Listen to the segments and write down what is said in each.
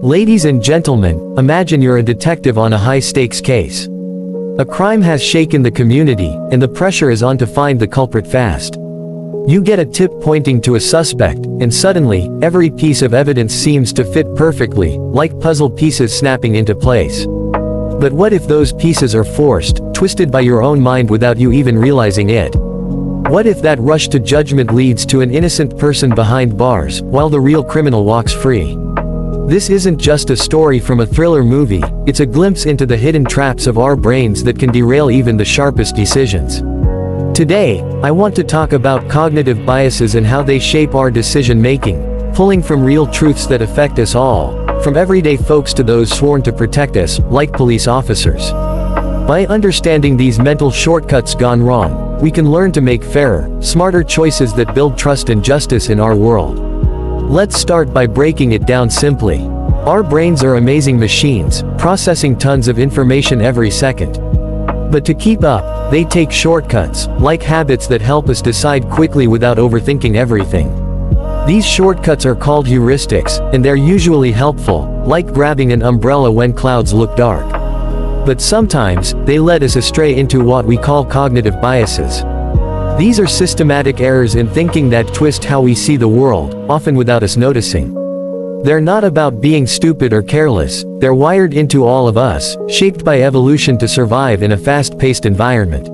Ladies and gentlemen, imagine you're a detective on a high-stakes case. A crime has shaken the community, and the pressure is on to find the culprit fast. You get a tip pointing to a suspect, and suddenly, every piece of evidence seems to fit perfectly, like puzzle pieces snapping into place. But what if those pieces are forced, twisted by your own mind without you even realizing it? What if that rush to judgment leads to an innocent person behind bars, while the real criminal walks free? This isn't just a story from a thriller movie, it's a glimpse into the hidden traps of our brains that can derail even the sharpest decisions. Today, I want to talk about cognitive biases and how they shape our decision-making, pulling from real truths that affect us all, from everyday folks to those sworn to protect us, like police officers. By understanding these mental shortcuts gone wrong, we can learn to make fairer, smarter choices that build trust and justice in our world. Let's start by breaking it down simply. Our brains are amazing machines, processing tons of information every second. But to keep up, they take shortcuts, like habits that help us decide quickly without overthinking everything. These shortcuts are called heuristics, and they're usually helpful, like grabbing an umbrella when clouds look dark. But sometimes, they lead us astray into what we call cognitive biases. These are systematic errors in thinking that twist how we see the world, often without us noticing. They're not about being stupid or careless, they're wired into all of us, shaped by evolution to survive in a fast-paced environment.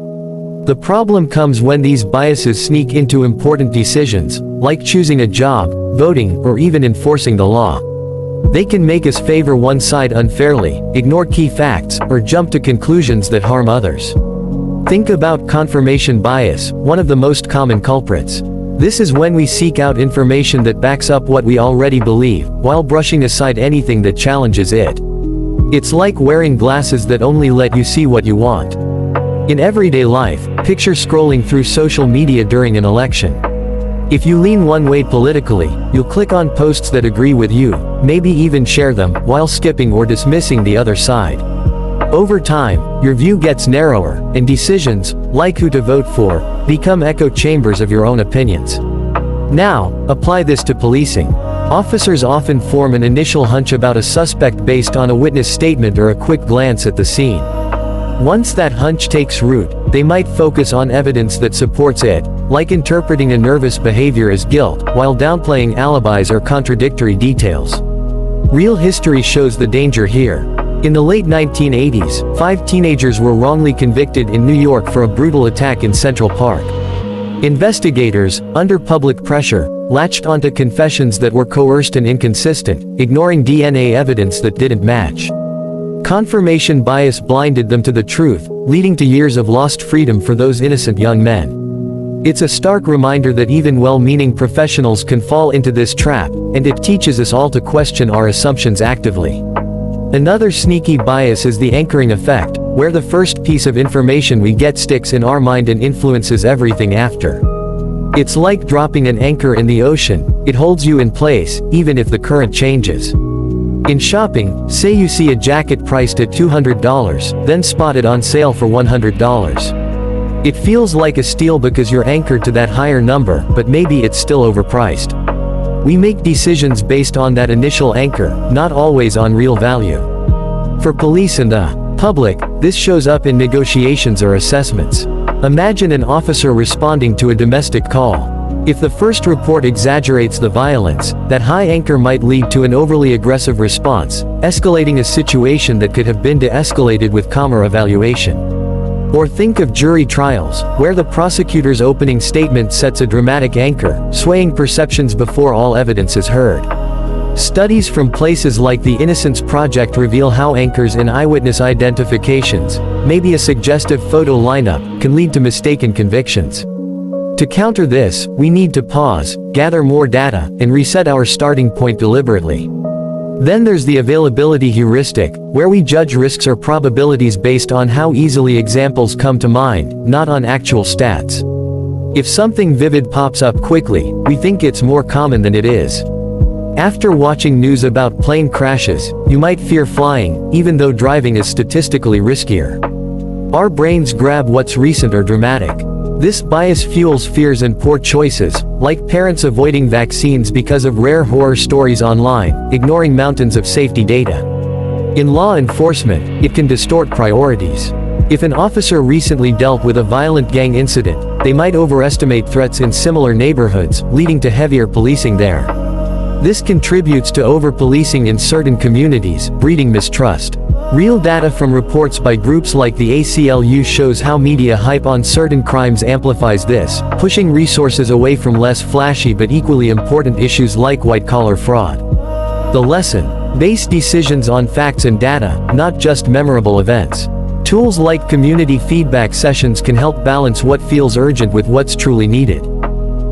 The problem comes when these biases sneak into important decisions, like choosing a job, voting, or even enforcing the law. They can make us favor one side unfairly, ignore key facts, or jump to conclusions that harm others. Think about confirmation bias, one of the most common culprits. This is when we seek out information that backs up what we already believe, while brushing aside anything that challenges it. It's like wearing glasses that only let you see what you want. In everyday life, picture scrolling through social media during an election. If you lean one way politically, you'll click on posts that agree with you, maybe even share them, while skipping or dismissing the other side. Over time, your view gets narrower, and decisions, like who to vote for, become echo chambers of your own opinions. Now, apply this to policing. Officers often form an initial hunch about a suspect based on a witness statement or a quick glance at the scene. Once that hunch takes root, they might focus on evidence that supports it, like interpreting a nervous behavior as guilt, while downplaying alibis or contradictory details. Real history shows the danger here. In the late 1980s, 5 teenagers were wrongly convicted in New York for a brutal attack in Central Park. Investigators, under public pressure, latched onto confessions that were coerced and inconsistent, ignoring DNA evidence that didn't match. Confirmation bias blinded them to the truth, leading to years of lost freedom for those innocent young men. It's a stark reminder that even well-meaning professionals can fall into this trap, and it teaches us all to question our assumptions actively. Another sneaky bias is the anchoring effect, where the first piece of information we get sticks in our mind and influences everything after. It's like dropping an anchor in the ocean, it holds you in place, even if the current changes. In shopping, say you see a jacket priced at $200, then spot it on sale for $100. It feels like a steal because you're anchored to that higher number, but maybe it's still overpriced. We make decisions based on that initial anchor, not always on real value. For police and the public, this shows up in negotiations or assessments. Imagine an officer responding to a domestic call. If the first report exaggerates the violence, that high anchor might lead to an overly aggressive response, escalating a situation that could have been de-escalated with calmer evaluation. Or think of jury trials, where the prosecutor's opening statement sets a dramatic anchor, swaying perceptions before all evidence is heard. Studies from places like the Innocence Project reveal how anchors in eyewitness identifications, maybe a suggestive photo lineup, can lead to mistaken convictions. To counter this, we need to pause, gather more data, and reset our starting point deliberately. Then there's the availability heuristic, where we judge risks or probabilities based on how easily examples come to mind, not on actual stats. If something vivid pops up quickly, we think it's more common than it is. After watching news about plane crashes, you might fear flying, even though driving is statistically riskier. Our brains grab what's recent or dramatic. This bias fuels fears and poor choices, like parents avoiding vaccines because of rare horror stories online, ignoring mountains of safety data. In law enforcement, it can distort priorities. If an officer recently dealt with a violent gang incident, they might overestimate threats in similar neighborhoods, leading to heavier policing there. This contributes to over-policing in certain communities, breeding mistrust. Real data from reports by groups like the ACLU shows how media hype on certain crimes amplifies this, pushing resources away from less flashy but equally important issues like white-collar fraud. The lesson: base decisions on facts and data, not just memorable events. Tools like community feedback sessions can help balance what feels urgent with what's truly needed.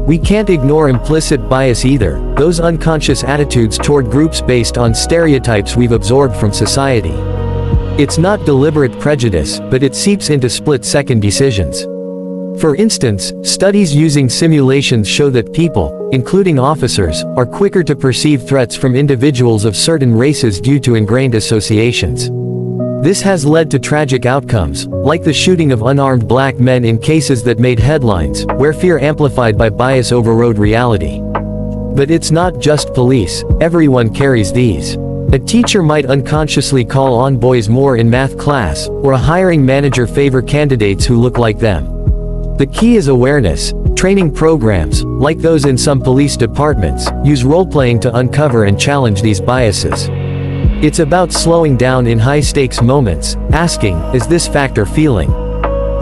We can't ignore implicit bias either, those unconscious attitudes toward groups based on stereotypes we've absorbed from society. It's not deliberate prejudice, but it seeps into split-second decisions. For instance, studies using simulations show that people, including officers, are quicker to perceive threats from individuals of certain races due to ingrained associations. This has led to tragic outcomes, like the shooting of unarmed black men in cases that made headlines, where fear amplified by bias overrode reality. But it's not just police, everyone carries these. A teacher might unconsciously call on boys more in math class, or a hiring manager favor candidates who look like them. The key is awareness. Training programs, like those in some police departments, use role-playing to uncover and challenge these biases. It's about slowing down in high-stakes moments, asking, is this fact or feeling?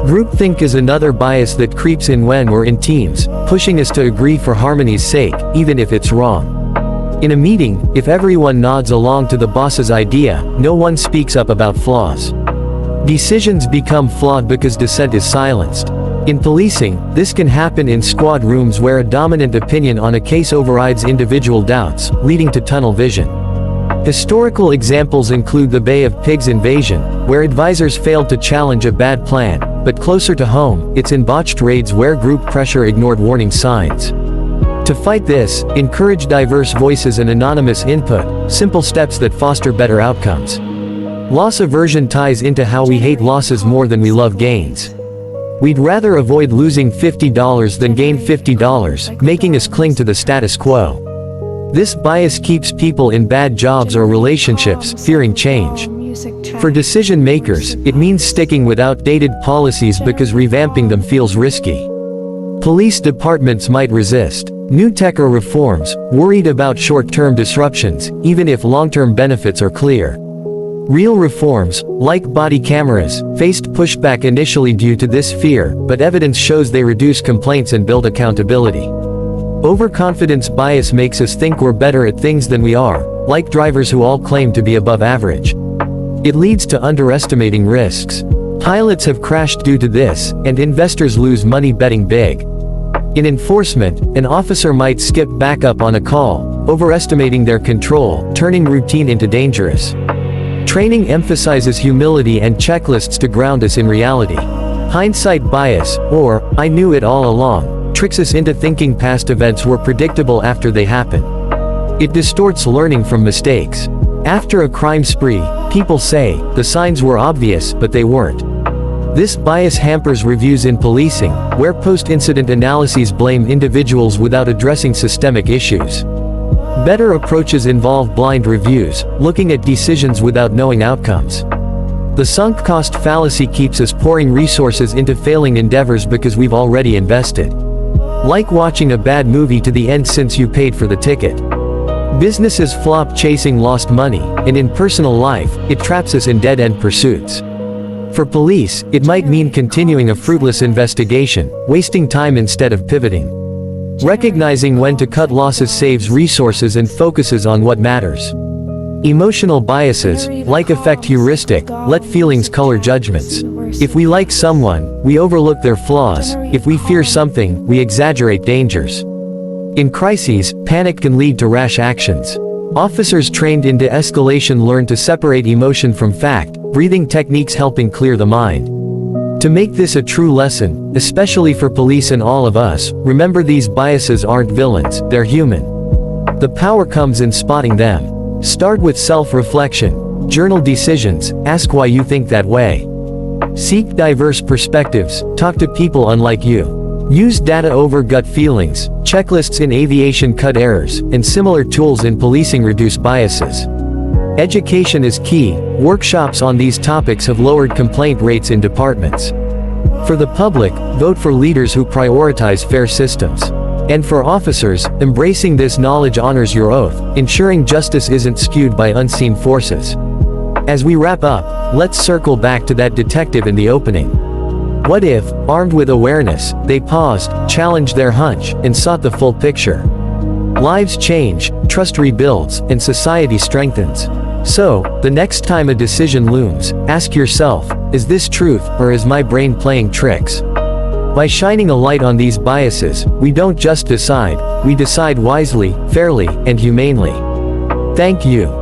Groupthink is another bias that creeps in when we're in teams, pushing us to agree for harmony's sake, even if it's wrong. In a meeting, if everyone nods along to the boss's idea, no one speaks up about flaws. Decisions become flawed because dissent is silenced. In policing, this can happen in squad rooms where a dominant opinion on a case overrides individual doubts, leading to tunnel vision. Historical examples include the Bay of Pigs invasion, where advisors failed to challenge a bad plan, but closer to home, it's in botched raids where group pressure ignored warning signs. To fight this, encourage diverse voices and anonymous input, simple steps that foster better outcomes. Loss aversion ties into how we hate losses more than we love gains. We'd rather avoid losing $50 than gain $50, making us cling to the status quo. This bias keeps people in bad jobs or relationships, fearing change. For decision makers, it means sticking with outdated policies because revamping them feels risky. Police departments might resist new tech or reforms, worried about short-term disruptions, even if long-term benefits are clear. Real reforms, like body cameras, faced pushback initially due to this fear, but evidence shows they reduce complaints and build accountability. Overconfidence bias makes us think we're better at things than we are, like drivers who all claim to be above average. It leads to underestimating risks. Pilots have crashed due to this, and investors lose money betting big. In enforcement, an officer might skip backup on a call, overestimating their control, turning routine into dangerous. Training emphasizes humility and checklists to ground us in reality. Hindsight bias, or, I knew it all along, tricks us into thinking past events were predictable after they happen. It distorts learning from mistakes. After a crime spree, people say, the signs were obvious, but they weren't. This bias hampers reviews in policing, where post-incident analyses blame individuals without addressing systemic issues. Better approaches involve blind reviews, looking at decisions without knowing outcomes. The sunk cost fallacy keeps us pouring resources into failing endeavors because we've already invested. Like watching a bad movie to the end since you paid for the ticket. Businesses flop chasing lost money, and in personal life, it traps us in dead-end pursuits. For police, it might mean continuing a fruitless investigation, wasting time instead of pivoting. Recognizing when to cut losses saves resources and focuses on what matters. Emotional biases, like affect heuristic, let feelings color judgments. If we like someone, we overlook their flaws. If we fear something, we exaggerate dangers. In crises, panic can lead to rash actions. Officers trained in de-escalation learn to separate emotion from fact, breathing techniques helping clear the mind. To make this a true lesson, especially for police and all of us, remember these biases aren't villains, they're human. The power comes in spotting them. Start with self-reflection. Journal decisions, ask why you think that way. Seek diverse perspectives, talk to people unlike you. Use data over gut feelings, checklists in aviation cut errors, and similar tools in policing reduce biases. Education is key. Workshops on these topics have lowered complaint rates in departments. For the public, vote for leaders who prioritize fair systems. And for officers, embracing this knowledge honors your oath, ensuring justice isn't skewed by unseen forces. As we wrap up, let's circle back to that detective in the opening. What if, armed with awareness, they paused, challenged their hunch, and sought the full picture? Lives change, trust rebuilds, and society strengthens. So, the next time a decision looms, ask yourself, is this truth, or is my brain playing tricks? By shining a light on these biases, we don't just decide, we decide wisely, fairly, and humanely. Thank you.